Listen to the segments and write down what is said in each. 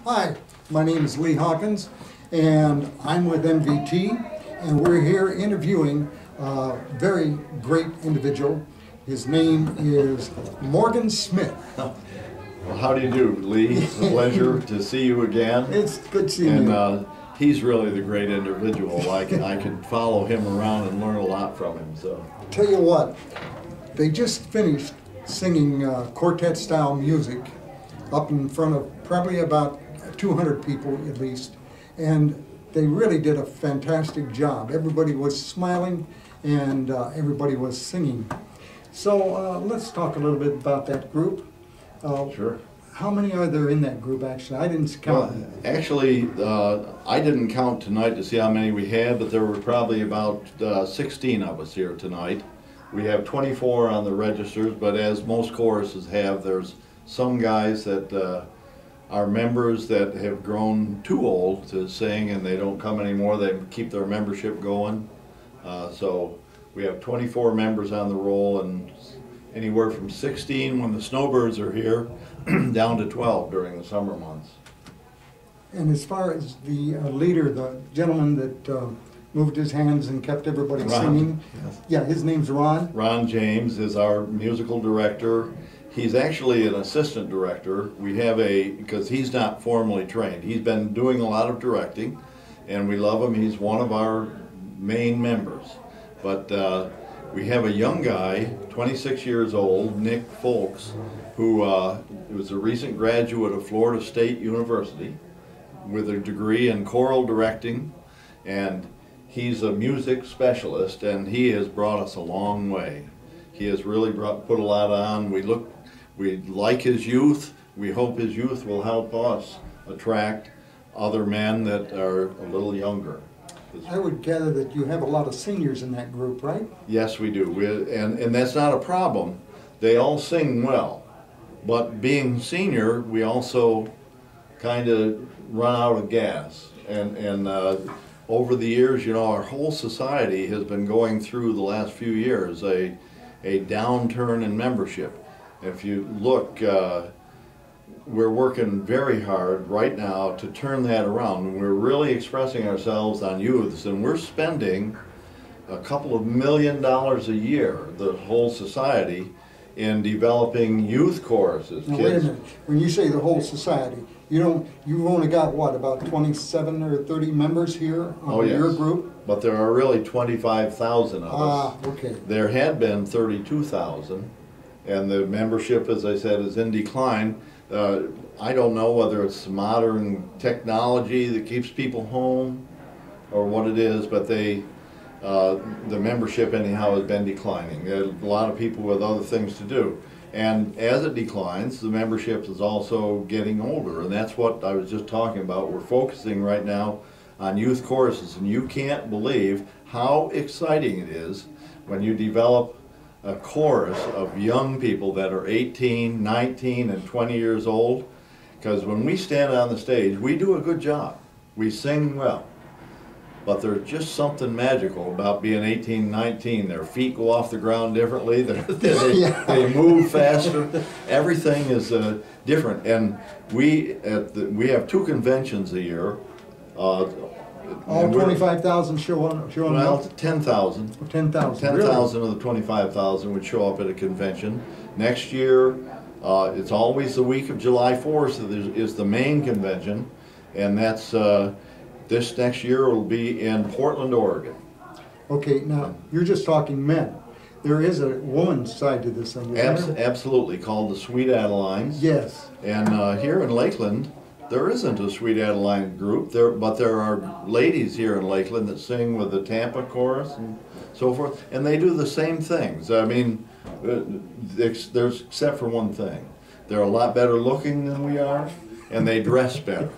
Hi, my name is Lee Hawkins, and I'm with MVT, and we're here interviewing a very great individual. His name is Morgan Smith. Well, how do you do, Lee? It's a pleasure to see you again. It's good seeing you. He's really the great individual. I could follow him around and learn a lot from him. So, Tell you what, they just finished singing quartet-style music up in front of probably about 200 people at least, and they really did a fantastic job. Everybody was smiling and everybody was singing. So let's talk a little bit about that group. sure. How many are there in that group, actually? I didn't count. Well, actually, I didn't count tonight to see how many we had, but there were probably about 16 of us here tonight. We have 24 on the registers, but as most choruses have, there's some guys that are members that have grown too old to sing and they don't come anymore. They keep their membership going. So we have 24 members on the roll, and anywhere from 16 when the snowbirds are here down to 12 during the summer months. And as far as the leader, the gentleman that moved his hands and kept everybody singing, yes. Yeah, his name's Ron. Ron James is our musical director. He's actually an assistant director. We have because he's not formally trained. He's been doing a lot of directing, and we love him. He's one of our main members. But we have a young guy, 26 years old, Nick Folks, who was a recent graduate of Florida State University with a degree in choral directing, and he's a music specialist, and he has brought us a long way. He has really put a lot on. We like his youth. We hope his youth will help us attract other men that are a little younger. I would gather that you have a lot of seniors in that group, right? Yes, we do. And that's not a problem. They all sing well. But being senior, we also kind of run out of gas. And over the years, you know, our whole society has been going through the last few years a downturn in membership. If you look, we're working very hard right now to turn that around. And we're really expressing ourselves on youths, and we're spending a couple of $1 million a year, the whole society, in developing youth choruses. Now, wait a minute. When you say the whole society, you've only got what, about 27 or 30 members here on your group? But there are really 25,000 of us. Ah, okay. There had been 32,000, and the membership, as I said, is in decline. I don't know whether it's modern technology that keeps people home or what it is, but the membership anyhow has been declining. There are a lot of people with other things to do. And as it declines, the membership is also getting older, and that's what I was just talking about. We're focusing right now on youth choruses, and you can't believe how exciting it is when you develop a chorus of young people that are 18, 19, and 20 years old. Because when we stand on the stage, we do a good job. We sing well. But there's just something magical about being 18, 19. Their feet go off the ground differently. They move faster. Everything is different. And we have 2 conventions a year. All 25,000 show up? Well, 10,000. 10,000. 10,000 of the 25,000 would show up at a convention. Next year, it's always the week of July 4th is the main convention, and that's this next year will be in Portland, Oregon. Okay, now you're just talking men. There is a woman's side to this thing, isn't there? Absolutely, called the Sweet Adelines. Yes. And here in Lakeland, there isn't a Sweet Adeline group, but there are ladies here in Lakeland that sing with the Tampa chorus and so forth, and they do the same things. I mean, there's except for one thing. They're a lot better looking than we are, and they dress better.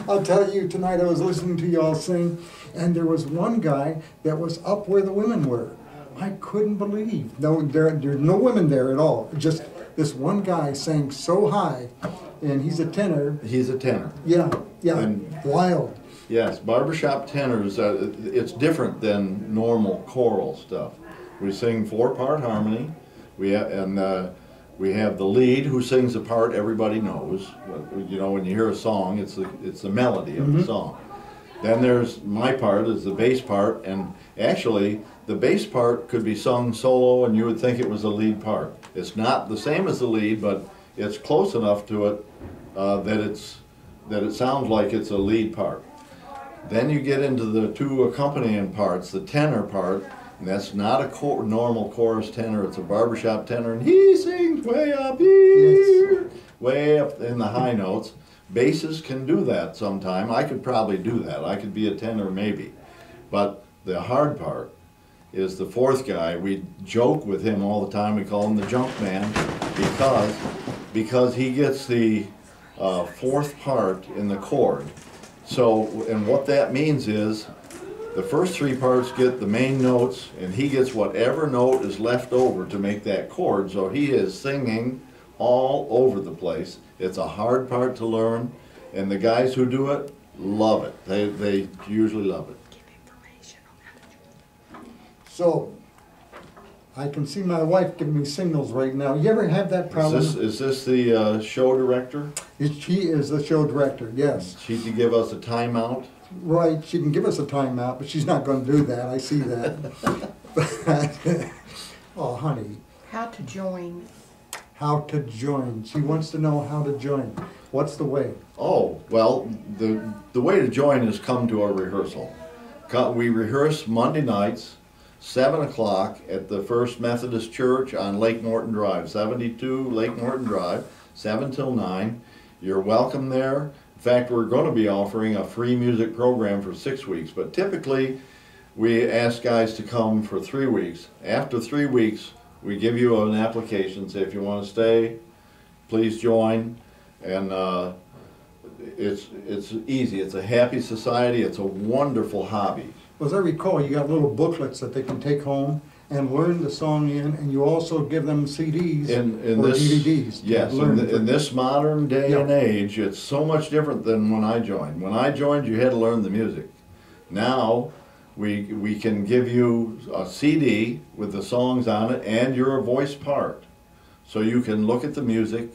I'll tell you, tonight I was listening to y'all sing, and there was one guy that was up where the women were. I couldn't believe. No, there's no women there at all. Just this one guy sang so high, and he's a tenor. He's a tenor. Yeah, And wild. Yes, barbershop tenors, it's different than normal choral stuff. We sing 4-part harmony, We have the lead who sings a part everybody knows. You know, when you hear a song, it's the melody of the song. Then there's my part, is the bass part, and actually the bass part could be sung solo and you would think it was a lead part. It's not the same as the lead, but it's close enough to it that it sounds like it's a lead part. Then you get into the two accompanying parts, the tenor part, and that's not a normal chorus tenor, it's a barbershop tenor, and he sings way up here, way up in the high notes. Basses can do that sometime. I could probably do that. I could be a tenor maybe. But the hard part is the fourth guy. We joke with him all the time. We call him the junk man because he gets the fourth part in the chord. So, and what that means is the first three parts get the main notes, and he gets whatever note is left over to make that chord. So he is singing all over the place. It's a hard part to learn, and the guys who do it love it. They usually love it. So, I can see my wife giving me signals right now. You ever have that problem? Is this the show director? She is the show director, yes. She can give us a timeout? Right, she can give us a timeout, but she's not going to do that. I see that. Oh, honey. How to join. How to join. She wants to know how to join. What's the way? Oh, well, the way to join is come to our rehearsal. We rehearse Monday nights, 7 o'clock at the First Methodist Church on Lake Norton Drive, 72 Lake Norton Drive, 7 till 9. You're welcome there. In fact, we're going to be offering a free music program for 6 weeks, but typically we ask guys to come for 3 weeks. After 3 weeks, we give you an application, say if you want to stay, please join, and it's easy. It's a happy society. It's a wonderful hobby. Well, as I recall, you got little booklets that they can take home and learn the song in, and you also give them CDs or DVDs. Yes, in this modern day and age, it's so much different than when I joined. When I joined, you had to learn the music. Now, we can give you a CD with the songs on it and your voice part. So you can look at the music,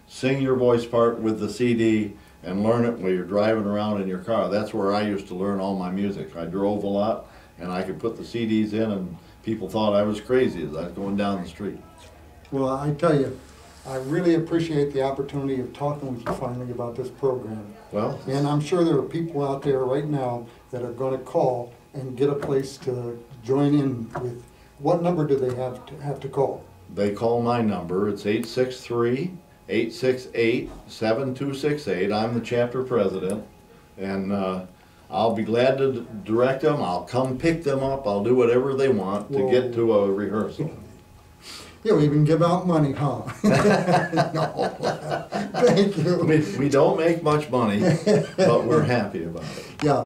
sing your voice part with the CD, and learn it while you're driving around in your car. That's where I used to learn all my music. I drove a lot, and I could put the CDs in, and people thought I was crazy as I was going down the street. Well, I tell you, I really appreciate the opportunity of talking with you finally about this program. Well, and I'm sure there are people out there right now that are going to call and get a place to join in with. What number do they have to call? They call my number. It's 863-868-7268. I'm the chapter president, and I'll be glad to direct them. I'll come pick them up. I'll do whatever they want to get to a rehearsal. You'll even give out money, huh? No. Thank you. We don't make much money, but we're happy about it. Yeah.